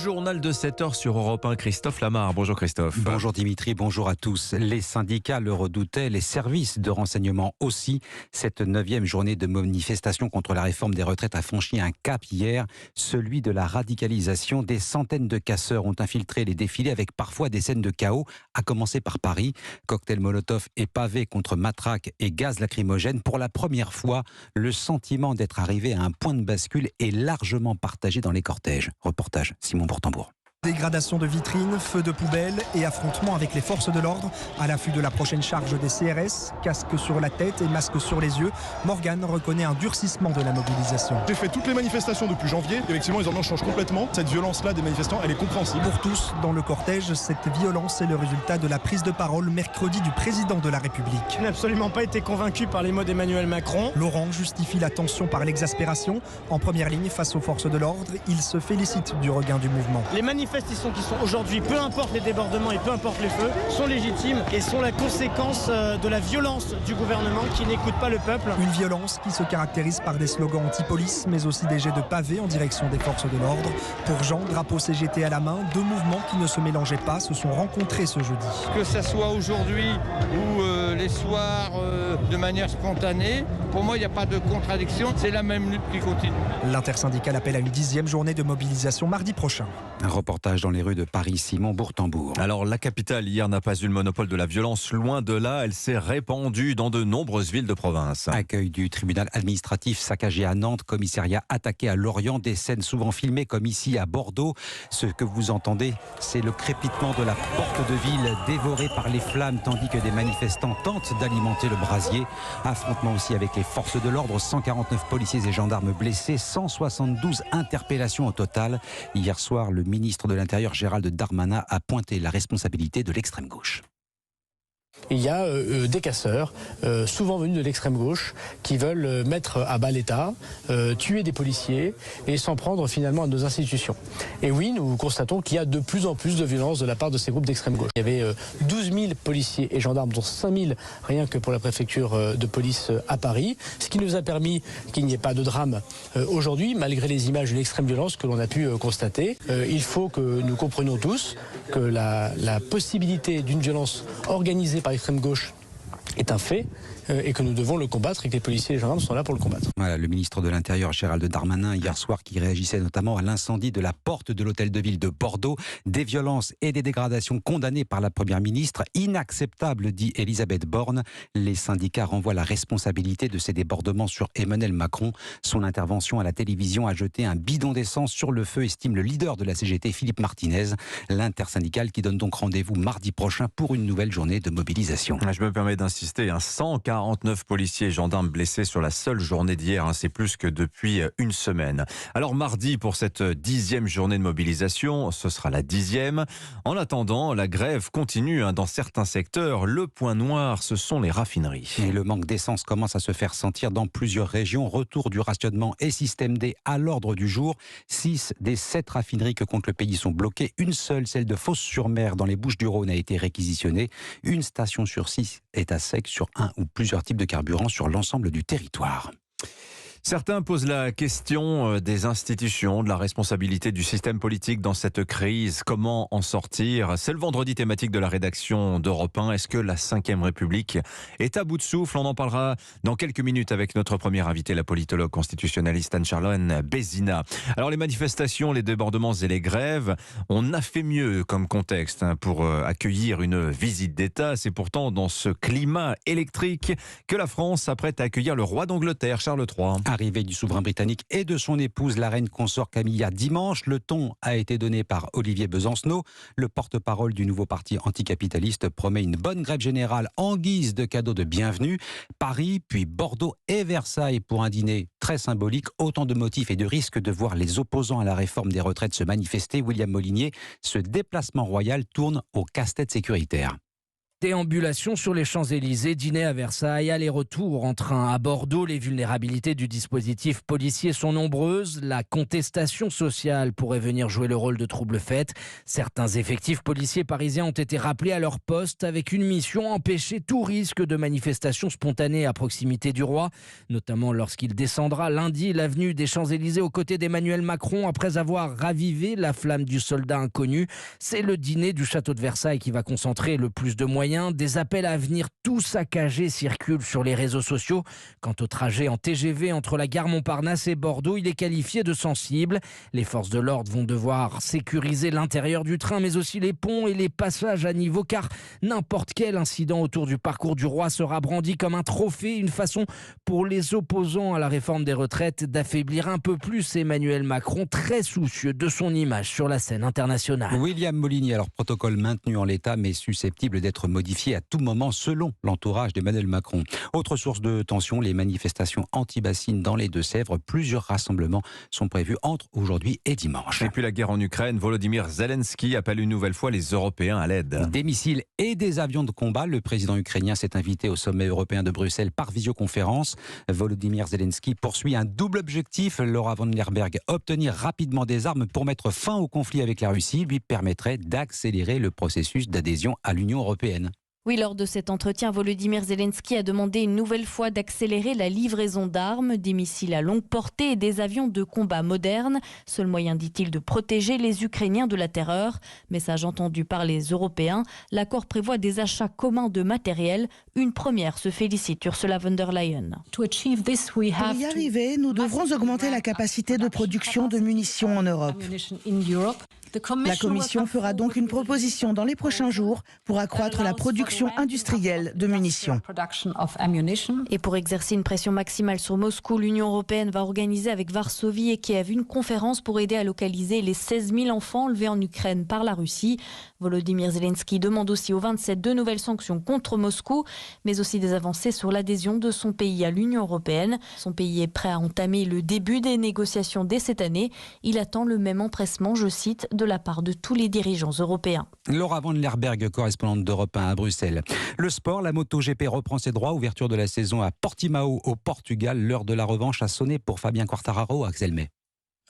journal de 7h sur Europe 1, Christophe Lamar. Bonjour Christophe. Bonjour Dimitri, bonjour à tous. Les syndicats le redoutaient, les services de renseignement aussi. Cette 9e journée de manifestation contre la réforme des retraites a franchi un cap hier, celui de la radicalisation. Des centaines de casseurs ont infiltré les défilés avec parfois des scènes de chaos, à commencer par Paris. Cocktail Molotov et pavés contre matraques et gaz lacrymogène. Pour la première fois, le sentiment d'être arrivé à un point de bascule est largement partagé dans les cortèges. Reportage Simon Bourtambour. Dégradation de vitrines, feux de poubelle et affrontements avec les forces de l'ordre. À l'affût de la prochaine charge des CRS, casque sur la tête et masque sur les yeux, Morgane reconnaît un durcissement de la mobilisation. J'ai fait toutes les manifestations depuis janvier. Effectivement, les ambiances changent complètement. Cette violence-là des manifestants, elle est compréhensible. Pour tous, dans le cortège, cette violence est le résultat de la prise de parole mercredi du président de la République. Je n'ai absolument pas été convaincu par les mots d'Emmanuel Macron. Laurent justifie la tension par l'exaspération. En première ligne face aux forces de l'ordre, il se félicite du regain du mouvement. Les manifestations qui sont aujourd'hui, peu importe les débordements et peu importe les feux, sont légitimes et sont la conséquence de la violence du gouvernement qui n'écoute pas le peuple. Une violence qui se caractérise par des slogans anti-police, mais aussi des jets de pavés en direction des forces de l'ordre. Pour Jean, drapeau CGT à la main, deux mouvements qui ne se mélangeaient pas se sont rencontrés ce jeudi. Que ça soit aujourd'hui ou les soirs de manière spontanée, pour moi il n'y a pas de contradiction, c'est la même lutte qui continue. L'intersyndicale appelle à une 10e journée de mobilisation mardi prochain. Un reportage dans les rues de Paris, Simon Bourtambour. Alors la capitale hier n'a pas eu le monopole de la violence, loin de là, elle s'est répandue dans de nombreuses villes de province. Accueil du tribunal administratif saccagé à Nantes, commissariat attaqué à Lorient, des scènes souvent filmées comme ici à Bordeaux. Ce que vous entendez, c'est le crépitement de la porte de ville dévorée par les flammes tandis que des manifestants tentent d'alimenter le brasier. Affrontement aussi avec les forces de l'ordre, 149 policiers et gendarmes blessés, 172 interpellations au total. Hier soir, le ministre de l'Intérieur Gérald Darmanin a pointé la responsabilité de l'extrême gauche. Il y a des casseurs, souvent venus de l'extrême gauche, qui veulent mettre à bas l'État, tuer des policiers et s'en prendre finalement à nos institutions. Et oui, nous constatons qu'il y a de plus en plus de violence de la part de ces groupes d'extrême gauche. Il y avait 12 000 policiers et gendarmes, dont 5 000 rien que pour la préfecture de police à Paris, ce qui nous a permis qu'il n'y ait pas de drame aujourd'hui, malgré les images de l'extrême violence que l'on a pu constater. Il faut que nous comprenions tous que la possibilité d'une violence organisée par l'extrême gauche est un fait et que nous devons le combattre et que les policiers et les gendarmes sont là pour le combattre. Voilà, le ministre de l'Intérieur Gérald Darmanin hier soir qui réagissait notamment à l'incendie de la porte de l'hôtel de ville de Bordeaux. Des violences et des dégradations condamnées par la première ministre. Inacceptable, dit Elisabeth Borne. Les syndicats renvoient la responsabilité de ces débordements sur Emmanuel Macron. Son intervention à la télévision a jeté un bidon d'essence sur le feu, estime le leader de la CGT, Philippe Martinez. L'intersyndicale qui donne donc rendez-vous mardi prochain pour une nouvelle journée de mobilisation. Je me permets d'insister, 149 policiers et gendarmes blessés sur la seule journée d'hier, c'est plus que depuis une semaine. Alors mardi, pour cette 10e journée de mobilisation, ce sera la 10e. En attendant, la grève continue dans certains secteurs. Le point noir, ce sont les raffineries. Et le manque d'essence commence à se faire sentir dans plusieurs régions. Retour du rationnement et système D à l'ordre du jour. 6 des 7 raffineries que compte le pays sont bloquées. Une seule, celle de Fos-sur-Mer dans les Bouches-du-Rhône, a été réquisitionnée. Une station sur 6 est à sec sur un ou plusieurs types de carburant sur l'ensemble du territoire. Certains posent la question des institutions, de la responsabilité du système politique dans cette crise. Comment en sortir? C'est le vendredi thématique de la rédaction d'Europe 1. Est-ce que la 5e République est à bout de souffle? On en parlera dans quelques minutes avec notre première invitée, la politologue constitutionnaliste Anne-Charlotte Bézina. Alors les manifestations, les débordements et les grèves, on a fait mieux comme contexte pour accueillir une visite d'État. C'est pourtant dans ce climat électrique que la France s'apprête à accueillir le roi d'Angleterre, Charles III. Arrivée du souverain britannique et de son épouse, la reine consort Camilla, dimanche. Le ton a été donné par Olivier Besancenot. Le porte-parole du nouveau parti anticapitaliste promet une bonne grève générale en guise de cadeau de bienvenue. Paris, puis Bordeaux et Versailles pour un dîner très symbolique. Autant de motifs et de risques de voir les opposants à la réforme des retraites se manifester. William Molinier, ce déplacement royal tourne au casse-tête sécuritaire. Déambulation sur les Champs-Élysées, dîner à Versailles, aller-retour en train à Bordeaux. Les vulnérabilités du dispositif policier sont nombreuses. La contestation sociale pourrait venir jouer le rôle de trouble-fête. Certains effectifs policiers parisiens ont été rappelés à leur poste avec une mission: empêcher tout risque de manifestation spontanée à proximité du roi, notamment lorsqu'il descendra lundi l'avenue des Champs-Élysées aux côtés d'Emmanuel Macron après avoir ravivé la flamme du soldat inconnu. C'est le dîner du château de Versailles qui va concentrer le plus de moyens. Des appels à venir tout saccager circulent sur les réseaux sociaux. Quant au trajet en TGV entre la gare Montparnasse et Bordeaux, il est qualifié de sensible. Les forces de l'ordre vont devoir sécuriser l'intérieur du train, mais aussi les ponts et les passages à niveau, car n'importe quel incident autour du parcours du roi sera brandi comme un trophée, une façon pour les opposants à la réforme des retraites d'affaiblir un peu plus Emmanuel Macron, très soucieux de son image sur la scène internationale. William Molini, alors protocole maintenu en l'état, mais susceptible d'être modifié à tout moment selon l'entourage d'Emmanuel Macron. Autre source de tension, les manifestations anti-bassines dans les Deux-Sèvres. Plusieurs rassemblements sont prévus entre aujourd'hui et dimanche. Et puis la guerre en Ukraine, Volodymyr Zelensky appelle une nouvelle fois les Européens à l'aide. Des missiles et des avions de combat. Le président ukrainien s'est invité au sommet européen de Bruxelles par visioconférence. Volodymyr Zelensky poursuit un double objectif. Laura von Lerberg, obtenir rapidement des armes pour mettre fin au conflit avec la Russie lui permettrait d'accélérer le processus d'adhésion à l'Union européenne. Oui, lors de cet entretien, Volodymyr Zelensky a demandé une nouvelle fois d'accélérer la livraison d'armes, des missiles à longue portée et des avions de combat modernes. Seul moyen, dit-il, de protéger les Ukrainiens de la terreur. Message entendu par les Européens. L'accord prévoit des achats communs de matériel. Une première, se félicite Ursula von der Leyen. Pour y arriver, nous devrons augmenter la capacité de production de munitions en Europe. La Commission fera donc une proposition dans les prochains jours pour accroître la production industrielle de munitions. Et pour exercer une pression maximale sur Moscou, l'Union européenne va organiser avec Varsovie et Kiev une conférence pour aider à localiser les 16 000 enfants enlevés en Ukraine par la Russie. Volodymyr Zelensky demande aussi aux 27 de nouvelles sanctions contre Moscou, mais aussi des avancées sur l'adhésion de son pays à l'Union européenne. Son pays est prêt à entamer le début des négociations dès cette année. Il attend le même empressement, je cite, de la part de tous les dirigeants européens. Laura von Lerberg, correspondante d'Europe 1 à Bruxelles. Le sport, la MotoGP reprend ses droits. Ouverture de la saison à Portimao au Portugal. L'heure de la revanche a sonné pour Fabien Quartararo, Axel May.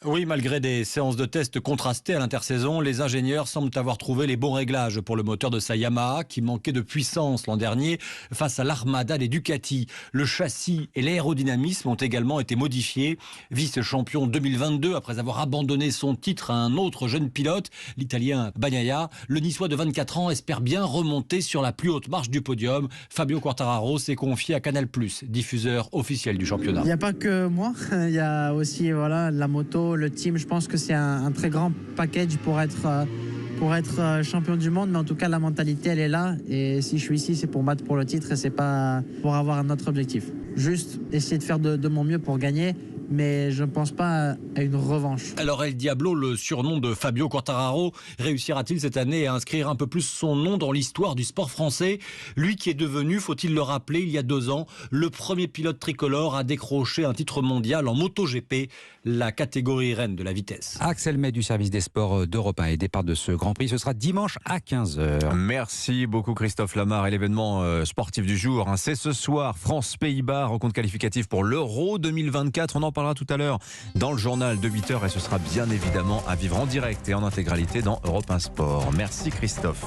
Oui, malgré des séances de tests contrastées à l'intersaison, les ingénieurs semblent avoir trouvé les bons réglages pour le moteur de sa Yamaha qui manquait de puissance l'an dernier face à l'armada des Ducati. Le châssis et l'aérodynamisme ont également été modifiés. Vice-champion 2022 après avoir abandonné son titre à un autre jeune pilote, l'Italien Bagnaia, le Niçois de 24 ans espère bien remonter sur la plus haute marche du podium. Fabio Quartararo s'est confié à Canal+, diffuseur officiel du championnat. Il n'y a pas que moi, il y a aussi la moto, le team. Je pense que c'est un très grand package pour être champion du monde, mais en tout cas la mentalité elle est là, et si je suis ici c'est pour battre pour le titre et c'est pas pour avoir un autre objectif. Juste essayer de faire de mon mieux pour gagner, mais je ne pense pas à une revanche. Alors El Diablo, le surnom de Fabio Quartararo, réussira-t-il cette année à inscrire un peu plus son nom dans l'histoire du sport français? Lui qui est devenu, faut-il le rappeler, il y a 2 ans, le premier pilote tricolore à décrocher un titre mondial en MotoGP, la catégorie reine de la vitesse. Axel May du service des sports d'Europe 1 et départ de ce Grand Prix, ce sera dimanche à 15h. Merci beaucoup Christophe Lamar. Et l'événement sportif du jour, c'est ce soir, France-Pays-Bas, rencontre qualificative pour l'Euro 2024. On en parlera tout à l'heure dans le journal de 8h et ce sera bien évidemment à vivre en direct et en intégralité dans Europe 1 Sport. Merci Christophe.